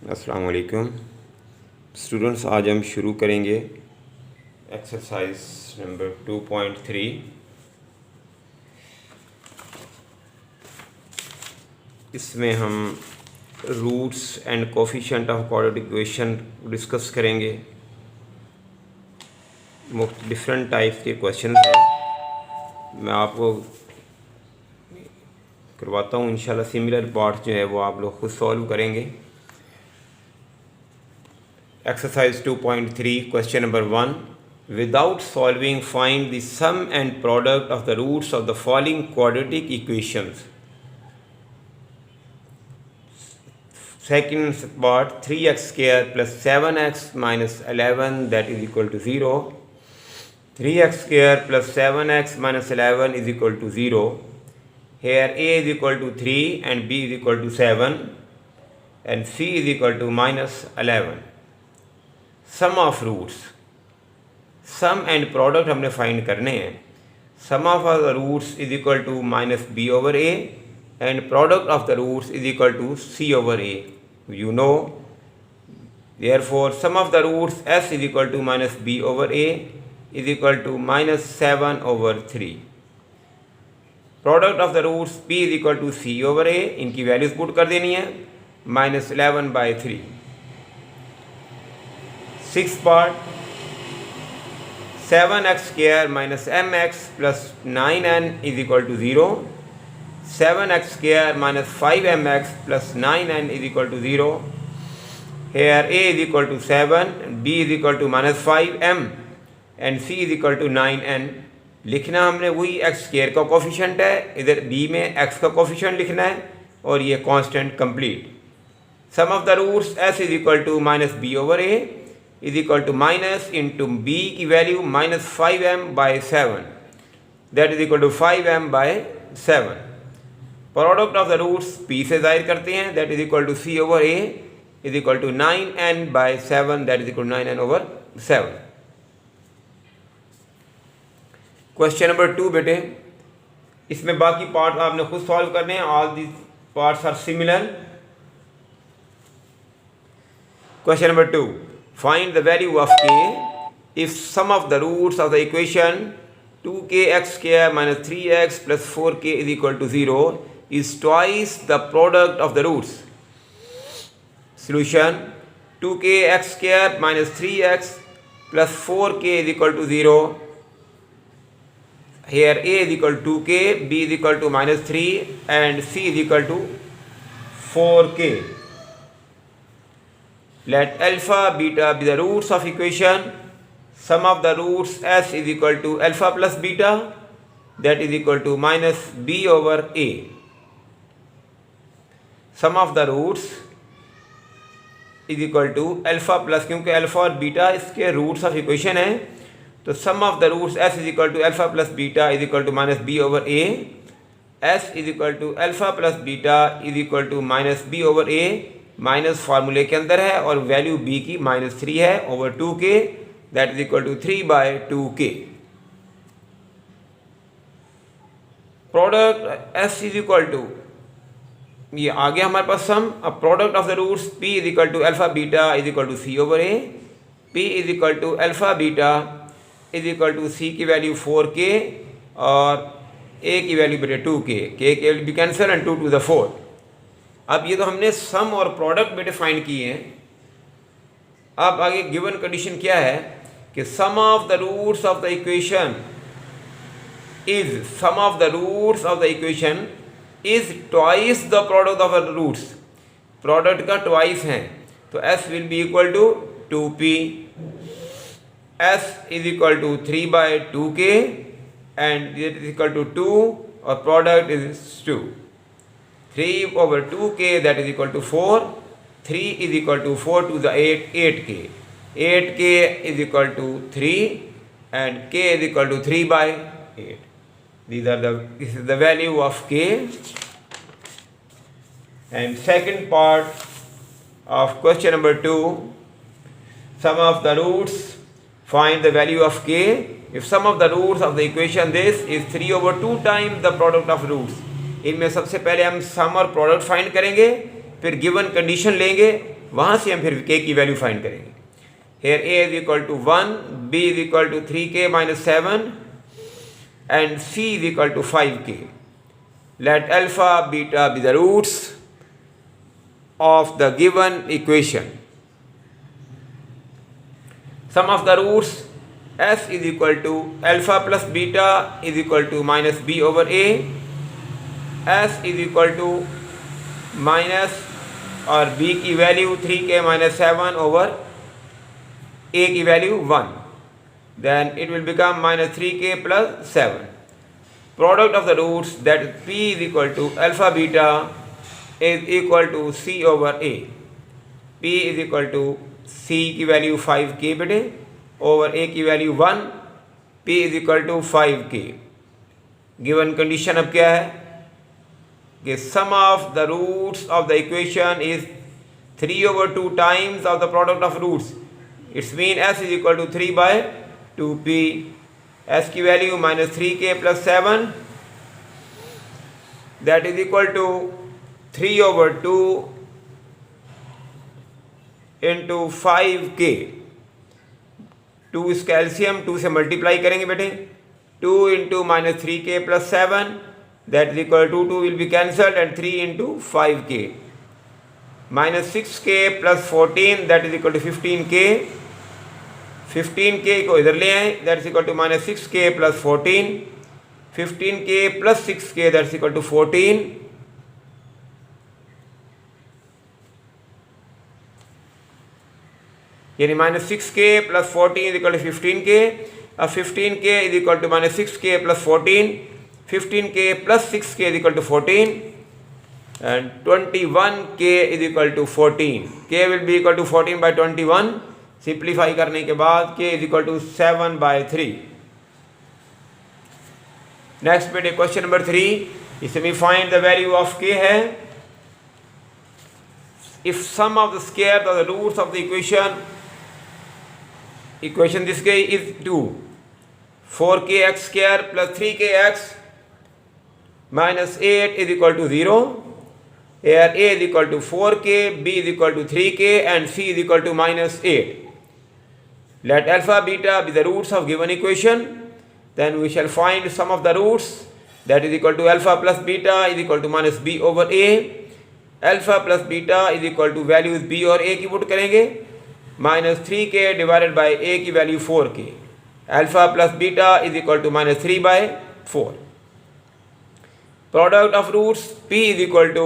अस्सलाम वालेकुम स्टूडेंट्स, आज हम शुरू करेंगे एक्सरसाइज नंबर 2.3। इसमें हम roots and coefficient of quadratic equation discuss करेंगे। डिफरेंट टाइप्स के क्वेश्चन हैं, मैं आपको करवाता हूँ। इंशाल्लाह सिमिलर पार्ट जो है वो आप लोग खुद सॉल्व करेंगे। Exercise 2.3, question number 1. Without solving, find the sum and product of the roots of the following quadratic equations. Second part, 3x square plus 7x minus 11 that is equal to 0. 3x square plus 7x minus 11 is equal to 0. Here a is equal to 3 and b is equal to 7 and c is equal to minus 11. Sum of roots, sum and product हमने find करने हैं। Sum of the roots is equal to minus B over A and product of the roots is equal to C over A. You know, therefore sum of the roots S is equal to minus B over A is equal to minus 7 ओवर 3। Product of the roots P is equal to C over A, इनकी values put कर देनी है, minus 11/3। Sixth part, 7x square minus mx plus 9n is equal to 0. 7x square minus 5mx plus 9n is equal to 0. Here a is equal to 7, b is equal to minus 5m and c is equal to 9n. लिखना हमने वही x square का coefficient है, इधर b में x का coefficient लिखना है और ये constant complete. Sum of the roots s is equal to minus b over a is equal to minus into B की value minus 5m/7 that is equal to 5m/7। Product of the roots P से जाहिर करते हैं, that is equal to C over A is equal to 9n/7 that is equal to 9n/7। Question number 2 बेटे, इसमें बाकी part आपने खुद solve करने हैं। All these parts are similar. Question number 2, find the value of k if sum of the roots of the equation 2kx square minus 3x plus 4k is equal to 0 is twice the product of the roots. Solution: 2kx square minus 3x plus 4k is equal to 0. Here a is equal to 2k, b is equal to minus 3 and c is equal to 4k. Let alpha beta be the roots of equation. Sum of the roots s is equal to alpha plus beta that is equal to minus b over a. Sum of the roots is equal to alpha plus, क्योंकि alpha और beta इसके roots of equation है, तो sum of the roots s is equal to alpha plus beta is equal to minus B over A. s is equal to alpha plus beta is equal to minus B over A, minus फार्मूले के अंदर है और value b की -3 है over 2k that is equal to 3/2k। Product s is equal to, ये आ गया हमारे पास सम। अब product of the roots p is equal to alpha beta is equal to C over A. p is equal to alpha beta is equal to c की value 4k और a की value बेटे 2k, k के value भी cancel and 2 to the 4। अब ये तो हमने सम और प्रोडक्ट बेटे फाइंड किए हैं। अब आगे गिवन कंडीशन क्या है कि sum of the roots of the equation is, sum of the roots of the equation is twice the product of the roots. Product का ट्वाइस है तो s will be equal to 2p, s is equal to 3/2k and it is equal to 2 और product is 2। 3 over 2k that is equal to 4. 3 is equal to 4 to the 8k. 8k is equal to 3 and k is equal to 3/8. This is the value of k. And second part of question number 2, sum of the roots, find the value of k if sum of the roots of the equation this is 3/2 times the product of roots. इनमें सबसे पहले हम सम और product find करेंगे, फिर given condition लेंगे वहाँ से हम फिर k की वैल्यू फाइंड करेंगे. Here a is equal to 1, b is equal to 3k minus 7 and c is equal to 5k. Let alpha beta be the roots of the given equation. Sum of the roots s is equal to alpha plus beta is equal to minus b over a. S is equal to minus और b की value 3k minus 7 over a की value 1. Then it will become minus 3k plus 7. Product of the roots, that is p is equal to alpha beta is equal to c over a. p is equal to c की value 5k बेटे over a की value 1. p is equal to 5k. Given condition अब क्या है कि sum of the roots of the equation is 3 over 2 times of the product of roots. It's mean s is equal to 3 by 2p. S की value minus 3k plus 7, that is equal to 3 over 2 into 5k. 2 इसका LCM 2 से multiply करेंगे बेटे. 2 into minus 3k plus 7, that is equal to 2 will be cancelled and 3 into 5k. Minus 6k plus 14, that is equal to 15k. 15k को इधर ले आए, that is equal to minus 6k plus 14. 15k plus 6k, that is equal to 14. यानी minus 6k plus 14 is equal to 15k. अब 15k is equal to minus 6k plus 14. 15k plus 6k is equal to 14 and 21k is equal to 14. k will be equal to 14 by 21. Simplify करने के बाद k is equal to 7 by 3. Next बेटे question number 3. इसमें find the value of k है. If sum of the square of the roots of the equation this k is 2. 4kx square plus 3kx minus 8 is equal to 0. Here a is equal to 4k, b is equal to 3k and c is equal to minus 8. Let alpha beta be the roots of given equation. Then we shall find sum of the roots, that is equal to alpha plus beta is equal to minus b over a. Alpha plus beta is equal to values b और a की put करेंगे. minus 3k divided by a की value 4k. Alpha plus beta is equal to minus 3 by 4. Product of roots p is equal to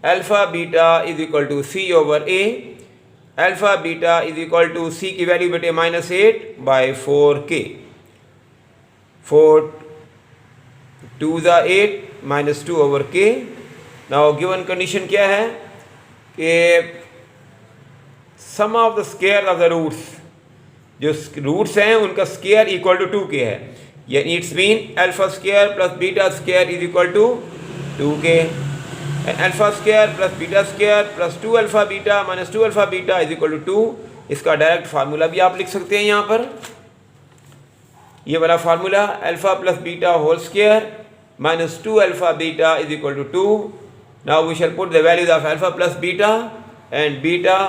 alpha beta is equal to c over a. Alpha beta is equal to c की value बेटे minus 8 by 4k. 4 2 the 8 minus 2 over k. Now given condition क्या है कि sum of the square of the roots, जो roots हैं उनका square equal to 2k है. यानी it's mean alpha square plus beta square is equal to 2k. Alpha square plus beta square plus 2 alpha beta minus 2 alpha beta is equal to 2. इसका direct formula भी आप लिख सकते हैं यहाँ पर. ये वाला formula alpha plus beta whole square minus 2 alpha beta is equal to 2. Now we shall put the values of alpha plus beta and beta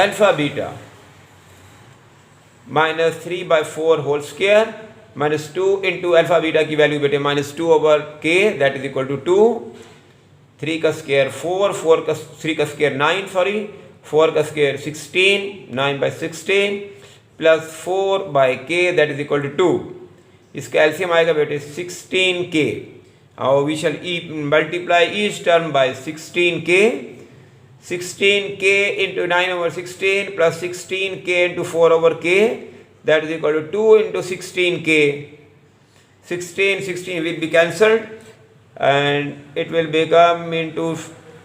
alpha beta minus 3 by 4 whole square minus 2 into alpha beta की value बेटे minus 2 over k, that is equal to 2. 3 का square 4, 3 का square 9 sorry 4 का square 16, 9 by 16 plus 4 by k, that is equal to 2. इसका LCM आएगा बेटे 16k. Now we shall multiply each term by 16k. 16k into 9 over 16 plus 16k into 4 over k, that is equal to 2 into 16k. 16 will be cancelled and it will become into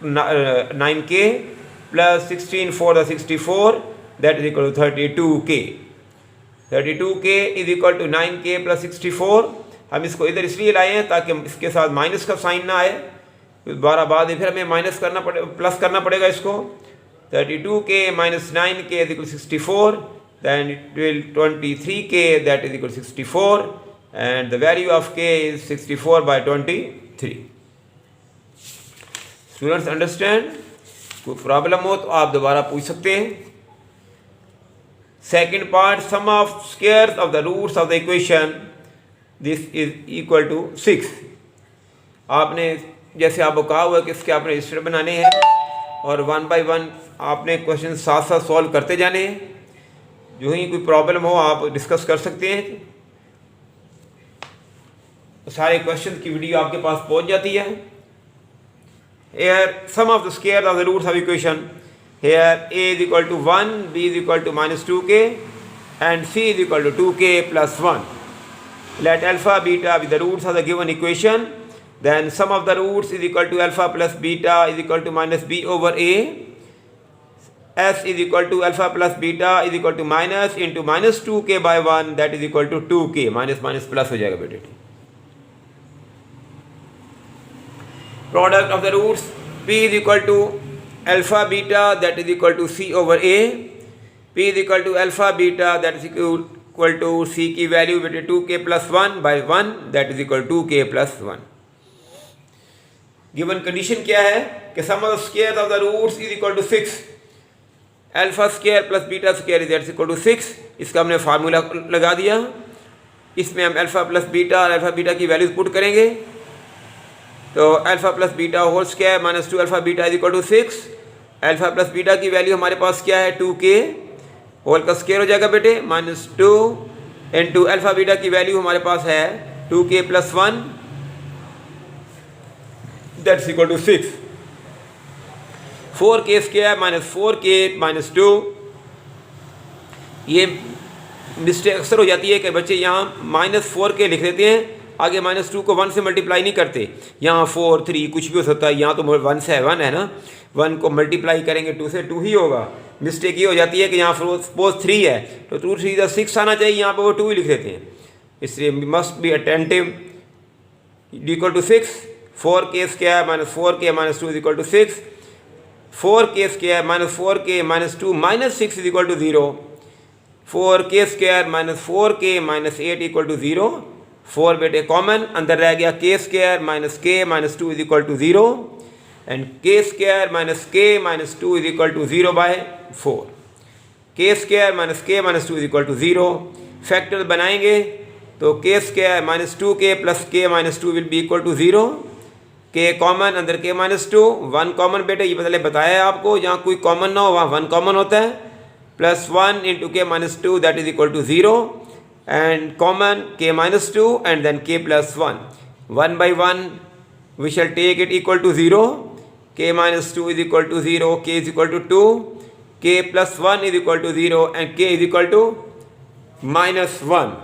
9k plus 16 4 the 64, that is equal to 32k. 32k is equal to 9k plus 64. हम इसको इधर इसलिए लाए हैं ताकि इसके साथ minus का साइन ना आए. दोबारा बाद फिर हमें माइनस करना प्लस करना पड़ेगा इसको. 32k minus 9k is equal to 64. Then it will 23k, that is equal to 64, and the value of k is 64 by 23. Students understand? कोई प्रॉब्लम हो तो आप दोबारा पूछ सकते हैं। Second part, sum of squares of the roots of the equation this is equal to 6। आपने जैसे आपको कहा हुआ है कि इसके आपने रजिस्टर बनाने हैं और 1 बाय 1 आपने क्वेश्चन साथ साथ सॉल्व करते जाने हैं। जो ही कोई प्रॉब्लम हो आप डिस्कस कर सकते हैं। सारे क्वेश्चन की वीडियो आपके पास पहुंच जाती है। Here sum of the square of the roots of equation, here a is equal to 1, b is equal to minus 2k and c is equal to 2k plus 1. Let alpha beta be the roots of the given equation, then sum of the roots is equal to alpha plus beta is equal to minus b over a. S is equal to alpha plus beta is equal to minus into minus 2k by 1, that is equal to 2k. Minus minus plus हो जाएगा बेटे। Product of the roots, p is equal to alpha beta, that is equal to c over a. P is equal to alpha beta, that is equal to c की value बेटे 2k plus 1 by 1, that is equal to 2k plus 1. Given condition क्या है कि sum of the square of the roots is equal to 6। Alpha square plus beta square is equal to 6। इसका हमने formula लगा दिया। इसमें हम अल्फा प्लस बीटा और अल्फा बीटा की वैल्यूज पुट करेंगे। तो alpha plus beta whole square minus 2 alpha beta is equal to 6। Alpha plus beta की वैल्यू हमारे पास क्या है 2k, होल का स्क्वायर हो जाएगा बेटे माइनस 2 इंटू अल्फा बीटा की वैल्यू हमारे पास है 2k plus 1, that's equal to 6। 4k square minus 4k minus 2। ये मिस्टेक अक्सर हो जाती है कि बच्चे यहाँ माइनस 4k लिख देते हैं, आगे माइनस 2 को 1 से मल्टीप्लाई नहीं करते। यहाँ 4 3 कुछ भी हो सकता है, यहाँ तो 1 से 1 है ना, 1 को मल्टीप्लाई करेंगे 2 से 2 ही होगा। मिस्टेक ये हो जाती है कि यहाँ सपोज 3 है तो 2 3 6 आना चाहिए, यहाँ पर वो 2 ही लिख देते हैं। इसलिए must be attentive. Equal to 6, 4k square minus 4k minus 2 is equal to 6। 4k square minus 4k minus 2 minus 6 is equal to 0। 4k square minus 4k minus 8 equal to 0। 4 बेटे कॉमन, अंदर रह गया k square minus k minus 2 is equal to 0 and k square minus k minus 2 is equal to 0 by 4। k square minus k minus 2 is equal to 0। Factor बनाएंगे तो k square minus 2k plus k minus 2 will be equal to 0। k common, अंदर k minus 2, 1 common बेटे ये पहले बताया है आपको, जहाँ कोई कॉमन ना हो वहाँ 1 कॉमन होता है। Plus 1 into k minus 2 that is equal to 0 and common k minus 2 and then k plus 1. 1 by 1 we shall take it equal to 0. K minus 2 is equal to 0, k is equal to 2, k plus 1 is equal to 0 and k is equal to minus 1.